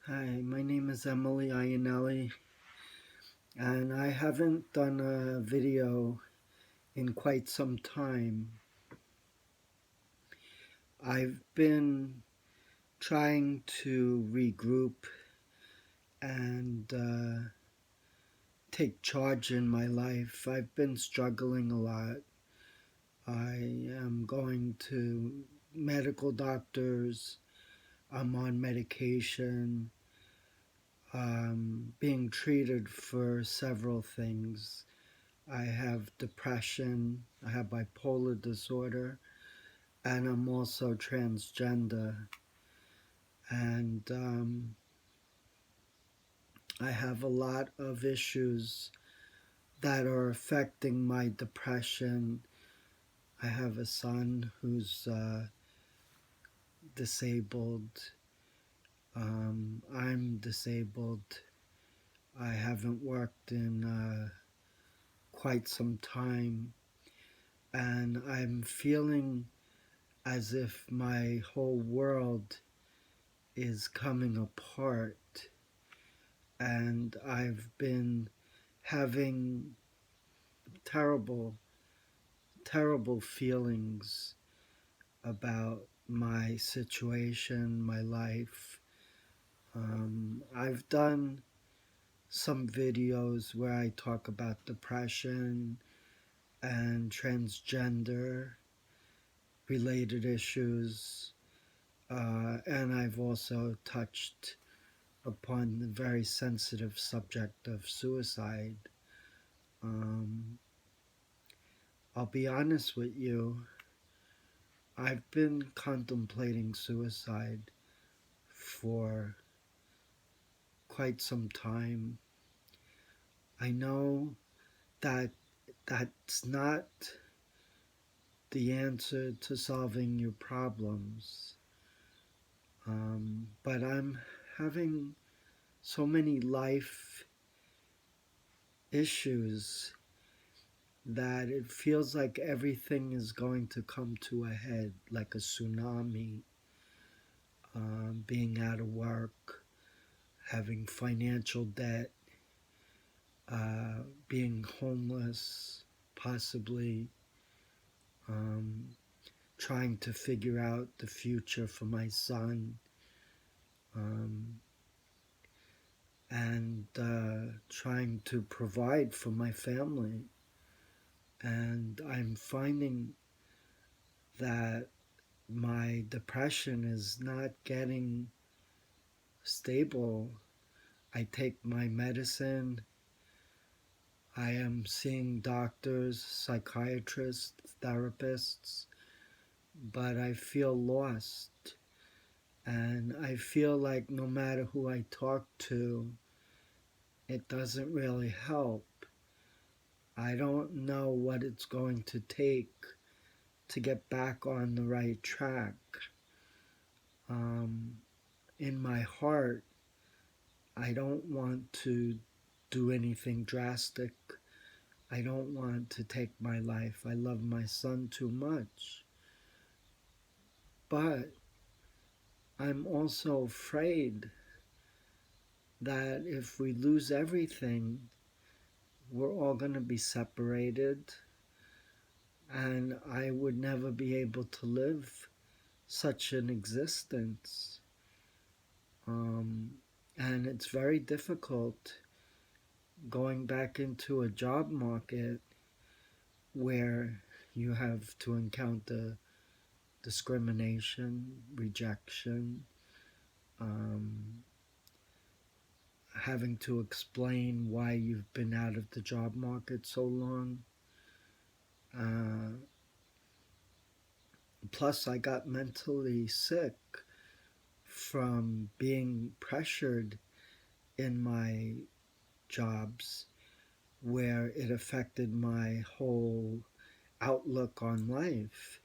Hi, my name is Emily Iannelli, and I haven't done a video in quite some time. I've been trying to regroup and take charge in my life. I've been struggling a lot. I am going to medical doctors, I'm on medication, being treated for several things. I have depression, I have bipolar disorder, and I'm also transgender. And I have a lot of issues that are affecting my depression. I have a son who's disabled. I'm disabled. I haven't worked in quite some time, and I'm feeling as if my whole world is coming apart, and I've been having terrible, terrible feelings about my situation, my life. I've done some videos where I talk about depression and transgender related issues, and I've also touched upon the very sensitive subject of suicide. Um, I'll be honest with you, I've been contemplating suicide for quite some time. I know that that's not the answer to solving your problems, but I'm having so many life issues that it feels like everything is going to come to a head, like a tsunami. Being out of work, having financial debt, being homeless, possibly, um, trying to figure out the future for my son, um, and trying to provide for my family. And I'm finding that my depression is not getting stable. I take my medicine. I am seeing doctors, psychiatrists, therapists, but I feel lost. And I feel like no matter who I talk to, it doesn't really help. I don't know what it's going to take to get back on the right track. Um, in my heart, I don't want to do anything drastic. I don't want to take my life. I love my son too much. But I'm also afraid that if we lose everything, we're all going to be separated, and I would never be able to live such an existence. Um, and it's very difficult going back into a job market where you have to encounter discrimination, rejection, um, having to explain why you've been out of the job market so long. Uh, Plus, I got mentally sick from being pressured in my jobs where it affected my whole outlook on life.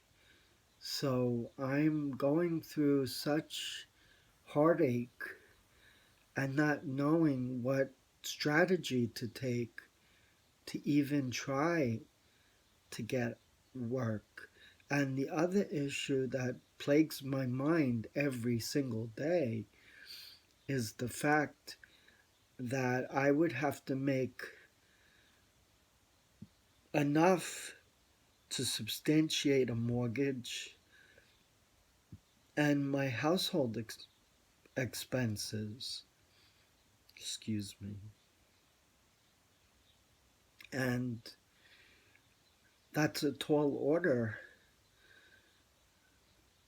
So I'm going through such heartache and not knowing what strategy to take to even try to get work. And the other issue that plagues my mind every single day is the fact that I would have to make enough to substantiate a mortgage and my household expenses. Excuse me. And that's a tall order.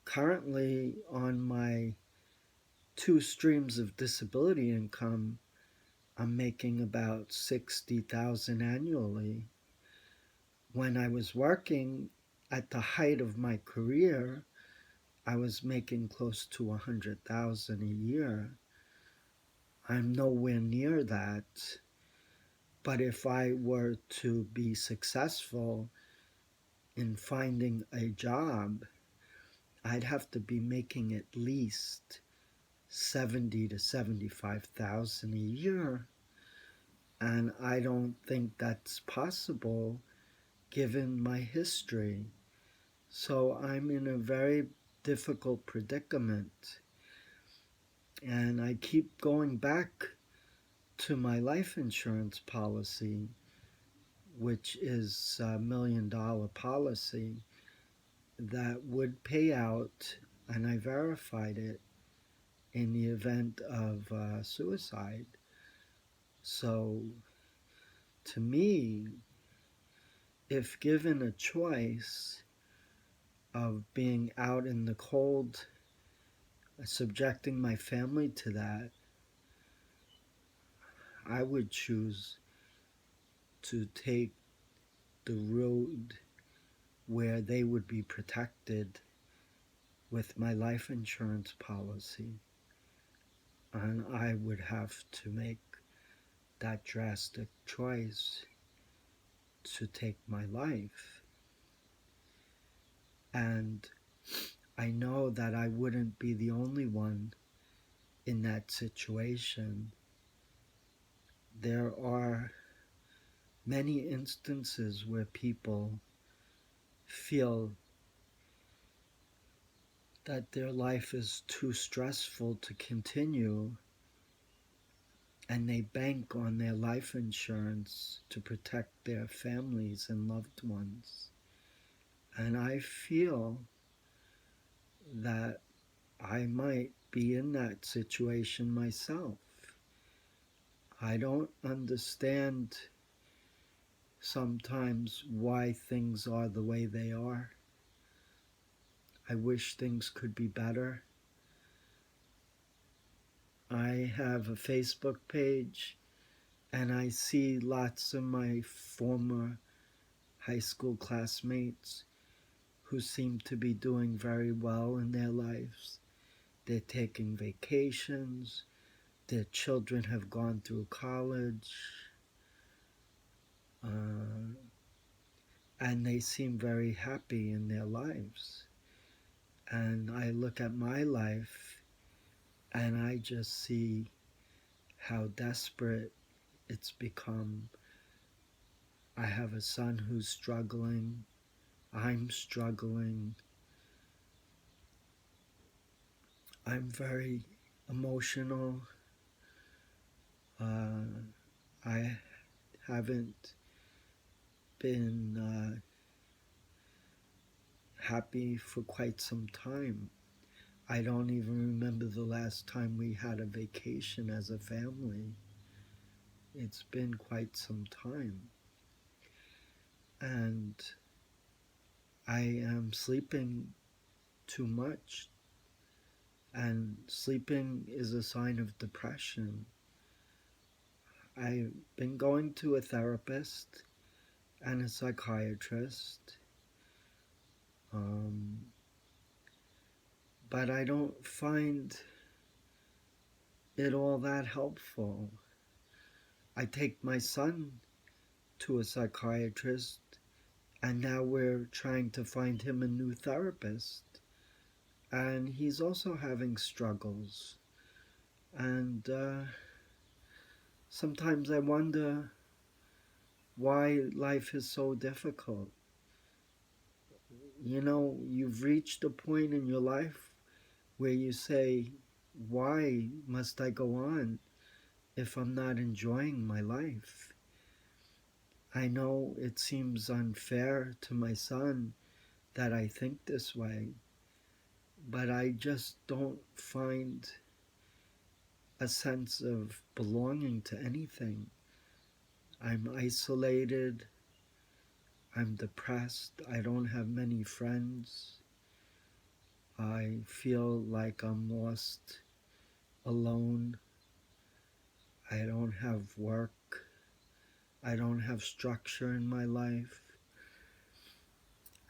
Currently, on my two streams of disability income, I'm making about 60,000 annually. When I was working at the height of my career, I was making close to 100,000 a year. I'm nowhere near that. But if I were to be successful in finding a job, I'd have to be making at least 70 to 75,000 a year, and I don't think that's possible given my history. So I'm in a very difficult predicament, and I keep going back to my life insurance policy, which is a $1 million policy that would pay out, and I verified it, in the event of suicide. So to me, if given a choice of being out in the cold, subjecting my family to that, I would choose to take the road where they would be protected with my life insurance policy. And I would have to make that drastic choice to take my life. And I know that I wouldn't be the only one in that situation. There are many instances where people feel that their life is too stressful to continue, and they bank on their life insurance to protect their families and loved ones. And I feel that I might be in that situation myself. I don't understand sometimes why things are the way they are. I wish things could be better. I have a Facebook page, and I see lots of my former high school classmates who seem to be doing very well in their lives. They're taking vacations, their children have gone through college, and they seem very happy in their lives. And I look at my life and I just see how desperate it's become. I have a son who's struggling. I'm struggling. I'm very emotional. I haven't been happy for quite some time. I don't even remember the last time we had a vacation as a family. It's been quite some time. And I am sleeping too much. And sleeping is a sign of depression. I've been going to a therapist and a psychiatrist, but I don't find it all that helpful. I take my son to a psychiatrist, and now we're trying to find him a new therapist, and he's also having struggles. And sometimes I wonder why life is so difficult. You know, you've reached a point in your life where you say, why must I go on if I'm not enjoying my life? I know it seems unfair to my son that I think this way, but I just don't find a sense of belonging to anything. I'm isolated, I'm depressed, I don't have many friends, I feel like I'm lost, alone, I don't have work, I don't have structure in my life,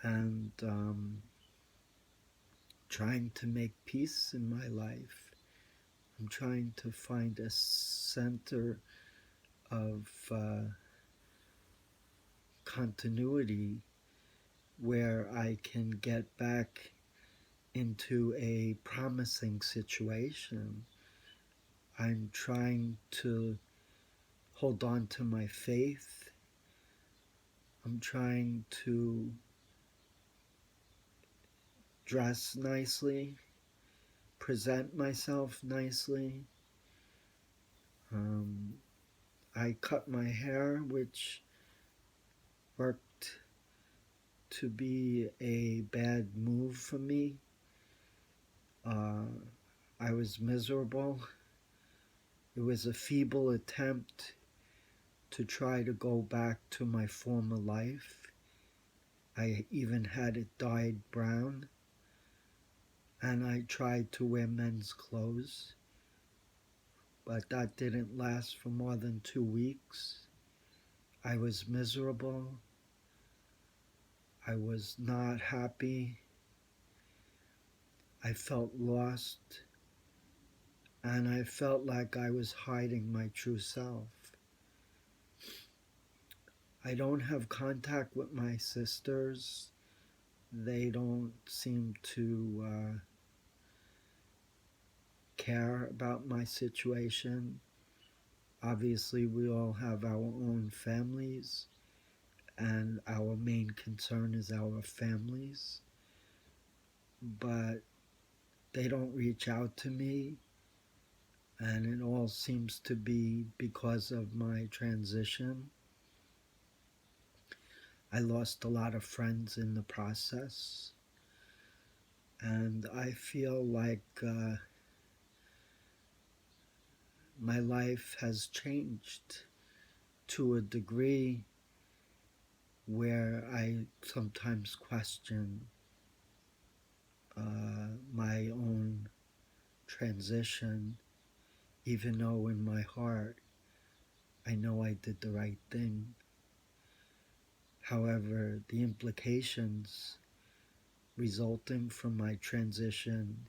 and trying to make peace in my life. I'm trying to find a center of continuity where I can get back into a promising situation. I'm trying to hold on to my faith. I'm trying to dress nicely, present myself nicely. Um, I cut my hair, which worked to be a bad move for me. Uh, I was miserable. It was a feeble attempt to try to go back to my former life. I even had it dyed brown, and I tried to wear men's clothes, but that didn't last for more than 2 weeks. I was miserable. I was not happy. I felt lost, and I felt like I was hiding my true self. I don't have contact with my sisters. They don't seem to care about my situation. Obviously, we all have our own families, and our main concern is our families. But they don't reach out to me, and it all seems to be because of my transition. I lost a lot of friends in the process, and I feel like my life has changed to a degree where I sometimes question my own transition, even though in my heart I know I did the right thing. However, the implications resulting from my transition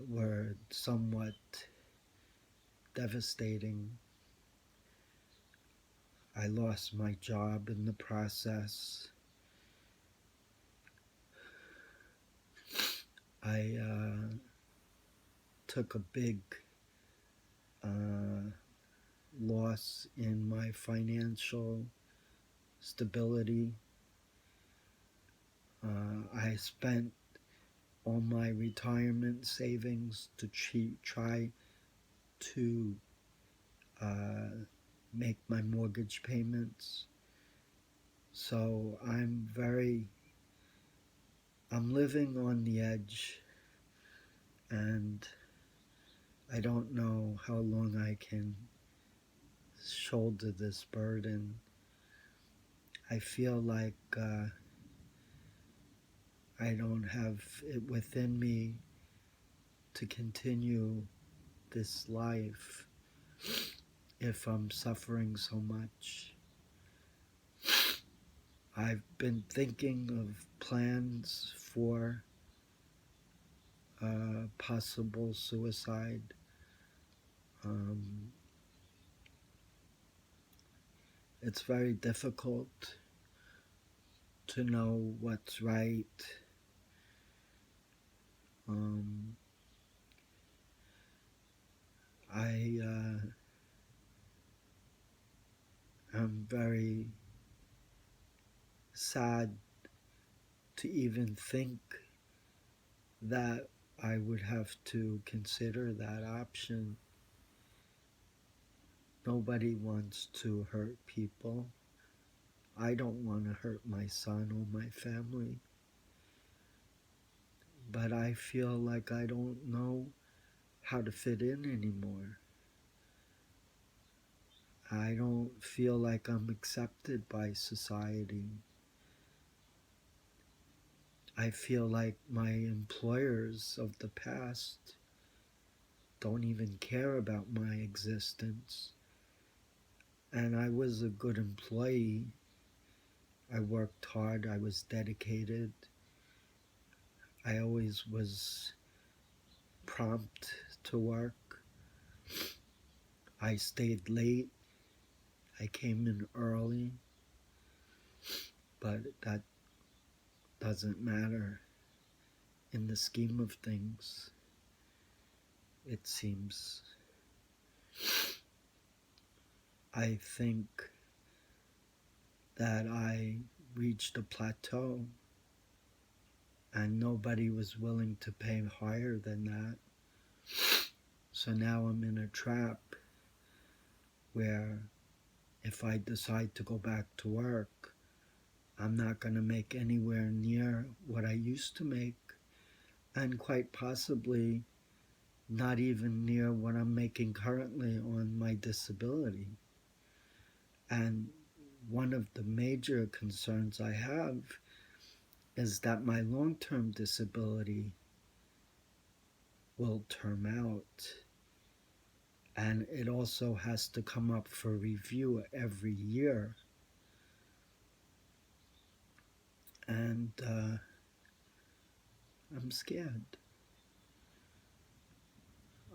were somewhat devastating. I lost my job in the process. I took a big loss in my financial stability. I spent all my retirement savings to try to uh, make my mortgage payments. So I'm living on the edge, and I don't know how long I can shoulder this burden. I feel like I don't have it within me to continue this life if I'm suffering so much. I've been thinking of plans for possible suicide. Um, it's very difficult to know what's right. Um, I am very sad to even think that I would have to consider that option. Nobody wants to hurt people. I don't want to hurt my son or my family. But I feel like I don't know how to fit in anymore. I don't feel like I'm accepted by society. I feel like my employers of the past don't even care about my existence. And I was a good employee. I worked hard, I was dedicated. I always was prompt to work. I stayed late. I came in early. But that doesn't matter in the scheme of things, it seems. I think that I reached a plateau and nobody was willing to pay higher than that. So now I'm in a trap where if I decide to go back to work, I'm not going to make anywhere near what I used to make, and quite possibly not even near what I'm making currently on my disability. And one of the major concerns I have is that my long-term disability will term out, and it also has to come up for review every year. And I'm scared.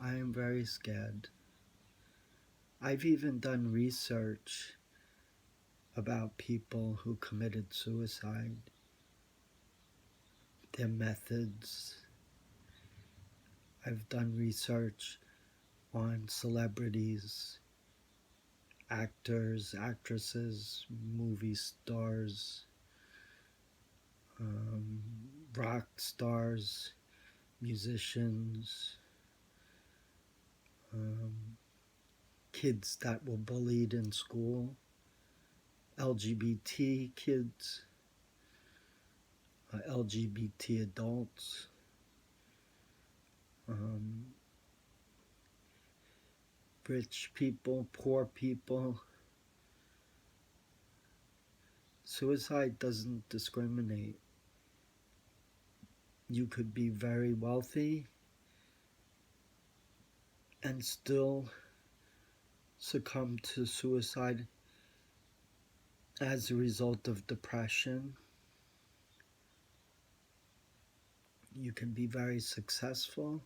I am very scared. I've even done research about people who committed suicide, their methods. I've done research on celebrities, actors, actresses, movie stars, um, rock stars, musicians, um, kids that were bullied in school, LGBT kids, LGBT adults, um, rich people, poor people. Suicide doesn't discriminate. You could be very wealthy and still succumb to suicide as a result of depression. You can be very successful,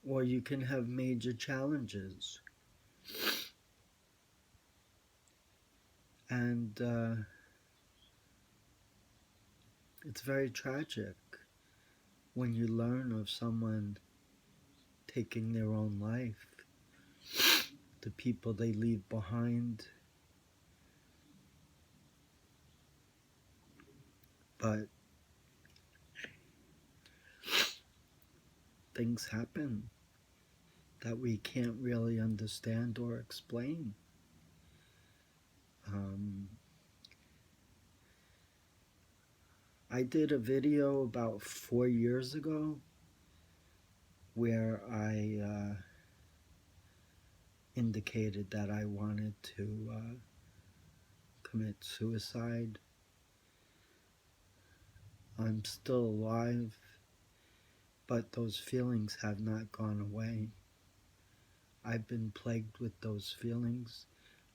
or you can have major challenges. And it's very tragic when you learn of someone taking their own life, the people they leave behind. But things happen that we can't really understand or explain. I did a video about 4 years ago where I indicated that I wanted to commit suicide. I'm still alive, but those feelings have not gone away. I've been plagued with those feelings.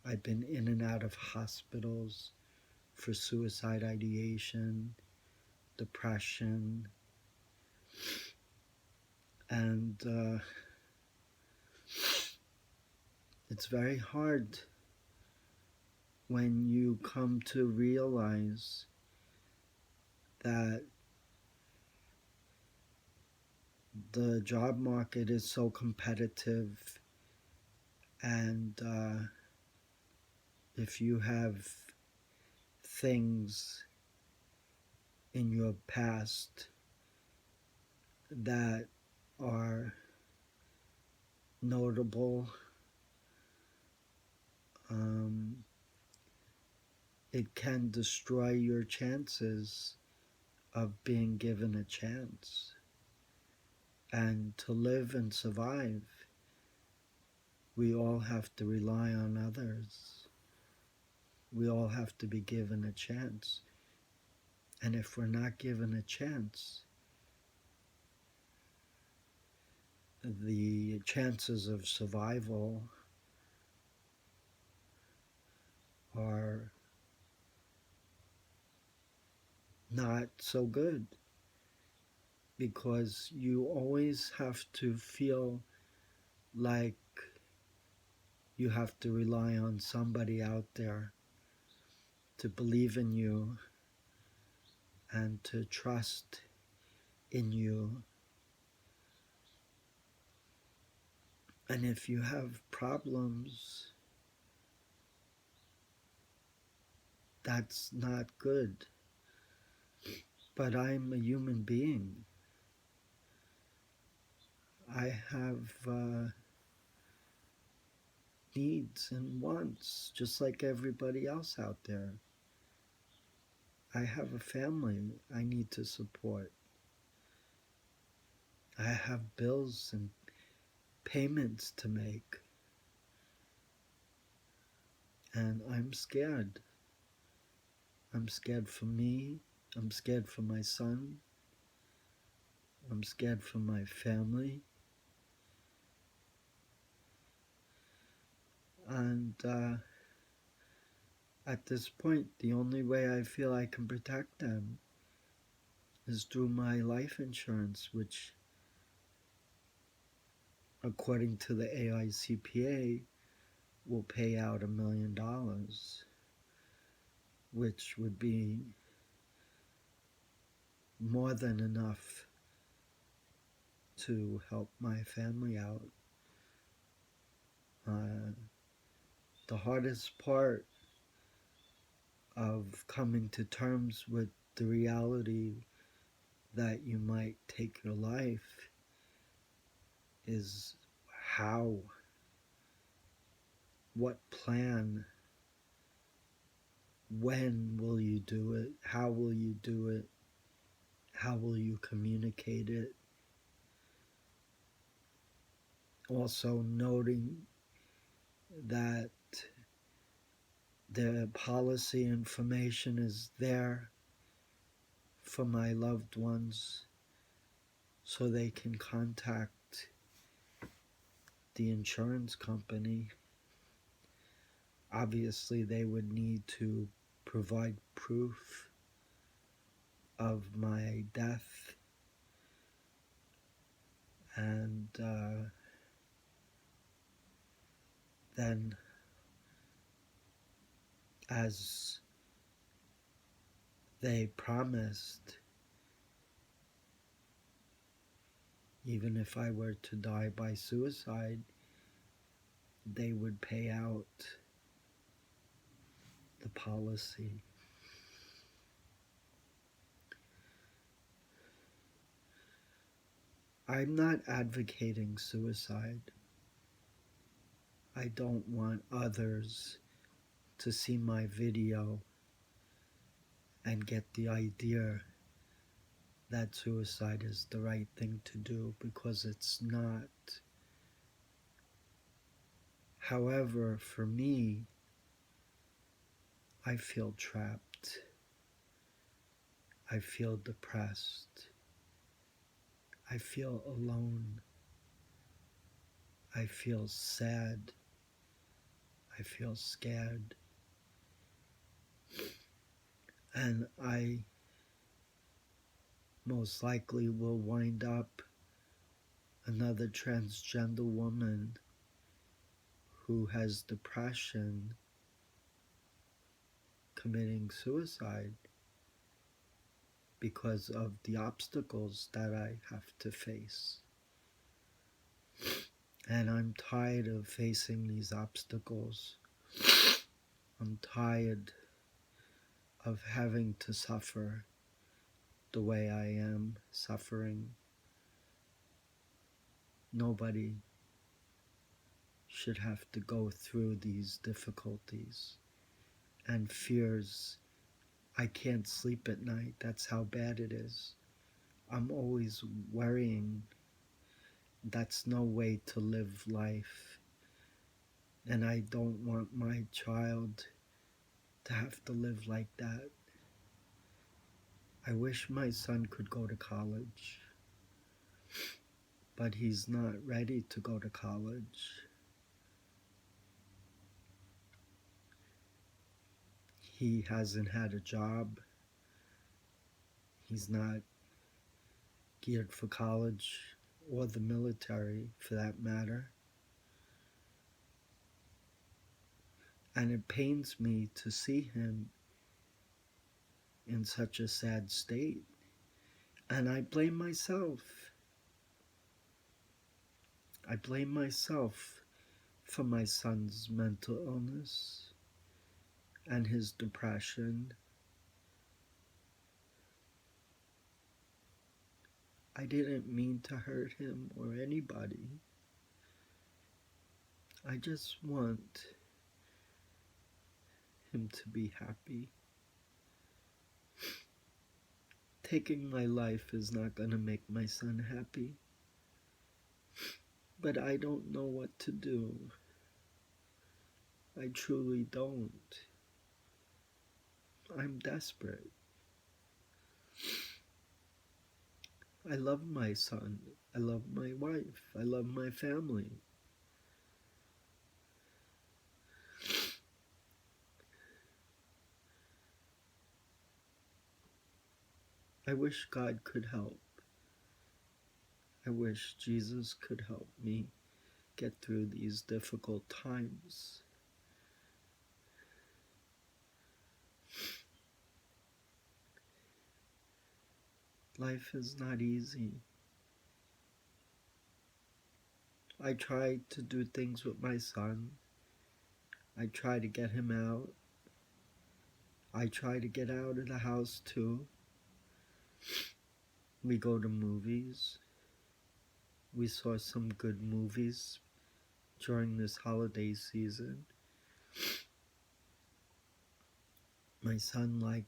I've been in and out of hospitals for suicide ideation, depression, and it's very hard when you come to realize that the job market is so competitive, and if you have things in your past that are notable. Um, it can destroy your chances of being given a chance. And to live and survive, we all have to rely on others. We all have to be given a chance. And if we're not given a chance, the chances of survival are not so good, because you always have to feel like you have to rely on somebody out there to believe in you and to trust in you. And if you have problems, that's not good. But I'm a human being. I have needs and wants just like everybody else out there. I have a family I need to support. I have bills and payments to make. And I'm scared. I'm scared for me. I'm scared for my son. I'm scared for my family. And at this point, the only way I feel I can protect them is through my life insurance, which, according to the AICPA, will pay out $1,000,000, which would be more than enough to help my family out. The hardest part of coming to terms with the reality that you might take your life is how, what plan, when will you do it, how will you do it, how will you communicate it. Also noting that the policy information is there for my loved ones so they can contact the insurance company. Obviously, they would need to provide proof of my death, and then, as they promised, even if I were to die by suicide, they would pay out the policy. I'm not advocating suicide. I don't want others to see my video and get the idea that suicide is the right thing to do, because it's not. However, for me, I feel trapped. I feel depressed. I feel alone. I feel sad. I feel scared. And I most likely will wind up another transgender woman who has depression committing suicide because of the obstacles that I have to face. And I'm tired of facing these obstacles. I'm tired of having to suffer the way I am, suffering. Nobody should have to go through these difficulties and fears. I can't sleep at night. That's how bad it is. I'm always worrying. That's no way to live life. And I don't want my child to have to live like that. I wish my son could go to college, but he's not ready to go to college. He hasn't had a job. He's not geared for college or the military, for that matter. And it pains me to see him in such a sad state. And I blame myself. I blame myself for my son's mental illness and his depression. I didn't mean to hurt him or anybody. I just want him to be happy. Taking my life is not going to make my son happy. But I don't know what to do. I truly don't. I'm desperate. I love my son. I love my wife. I love my family. I wish God could help. I wish Jesus could help me get through these difficult times. Life is not easy. I try to do things with my son. I try to get him out. I try to get out of the house too. We go to movies. We saw some good movies during this holiday season. My son liked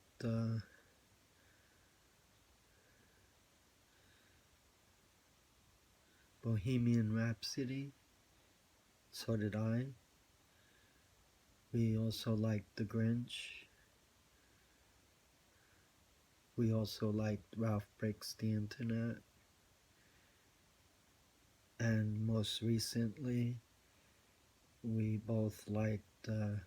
Bohemian Rhapsody. So did I. We also liked The Grinch. We also liked Ralph Breaks the Internet. And most recently, we both liked the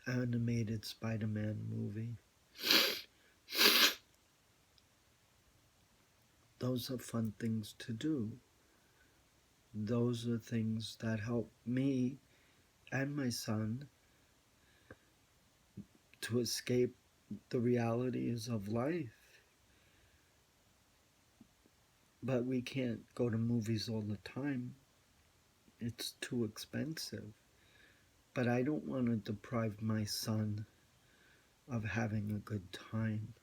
animated Spider-Man movie. Those are fun things to do. Those are things that help me and my son to escape the realities of life. But we can't go to movies all the time. It's too expensive. But I don't want to deprive my son of having a good time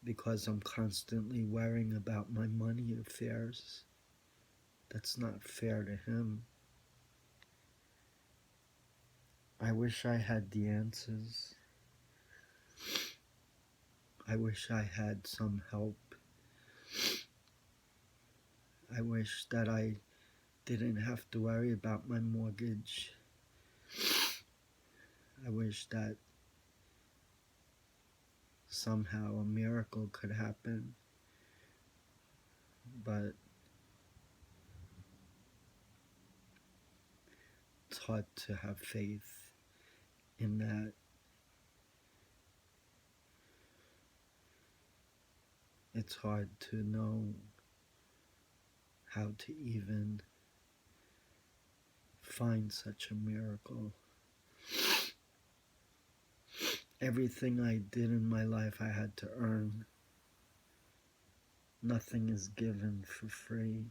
because I'm constantly worrying about my money affairs. That's not fair to him. I wish I had the answers. I wish I had some help. I wish that I didn't have to worry about my mortgage. I wish that somehow a miracle could happen. But it's hard to have faith in that. It's hard to know how to even find such a miracle. Everything I did in my life I had to earn. Nothing is given for free.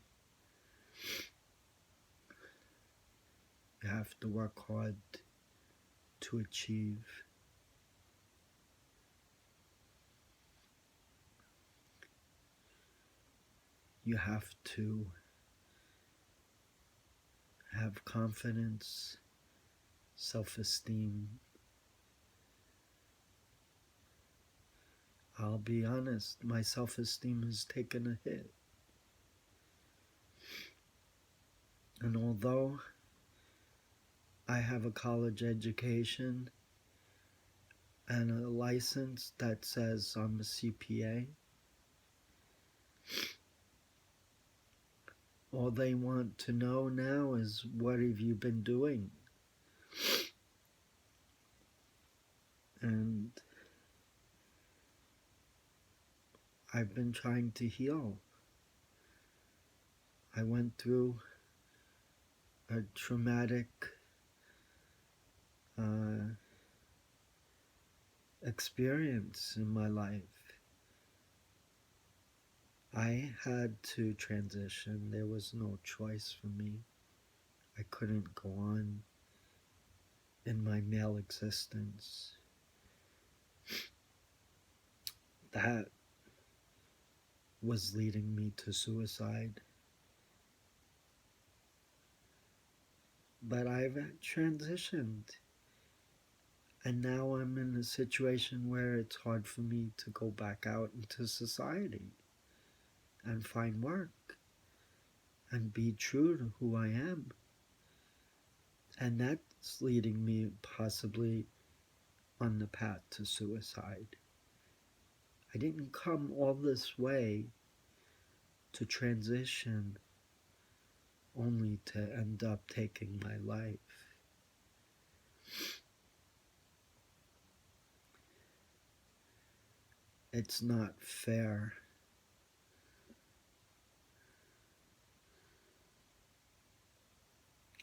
You have to work hard to achieve. you have to have confidence, self-esteem. I'll be honest, my self-esteem has taken a hit. And although I have a college education and a license that says I'm a CPA, all they want to know now is, what have you been doing? And I've been trying to heal. I went through a traumatic experience in my life. I had to transition. There was no choice for me. I couldn't go on in my male existence. That was leading me to suicide. But I've transitioned. And now I'm in a situation where it's hard for me to go back out into society and find work and be true to who I am. And that's leading me possibly on the path to suicide. I didn't come all this way to transition only to end up taking my life. It's not fair.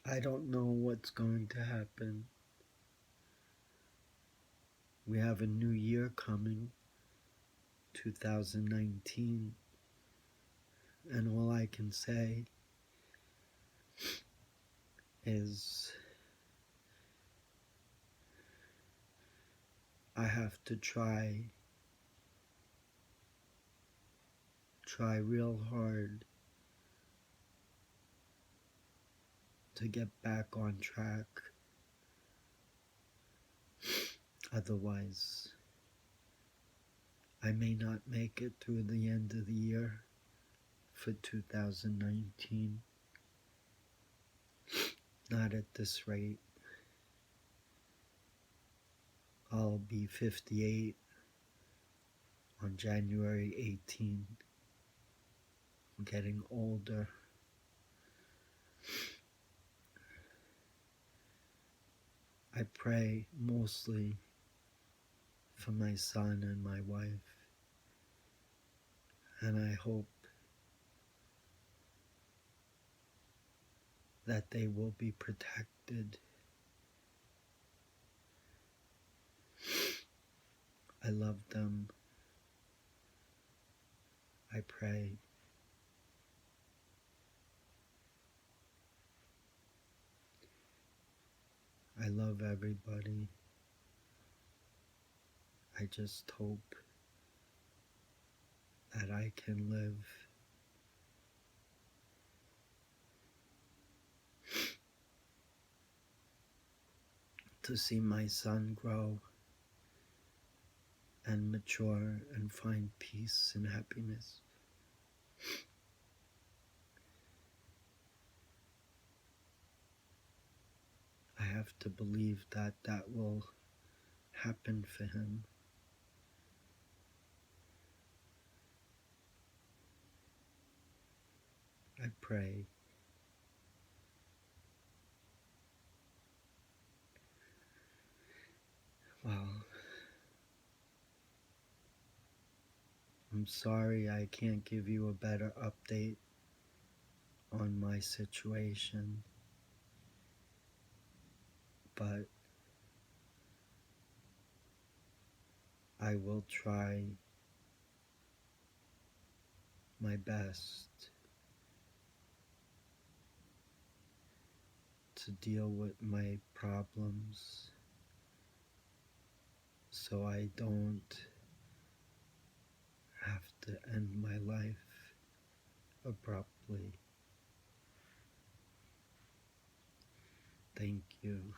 I don't know what's going to happen. We have a new year coming, 2019, and all I can say is I have to try real hard to get back on track. Otherwise, I may not make it through the end of the year for 2019. Not at this rate. I'll be 58 on January 18. I'm getting older. I pray mostly for my son and my wife, and I hope that they will be protected. I love them. I pray. I love everybody. I just hope that I can live to see my son grow and mature and find peace and happiness. I have to believe that that will happen for him. I pray. Well, I'm sorry I can't give you a better update on my situation, but I will try my best to deal with my problems so I don't have to end my life abruptly. Thank you.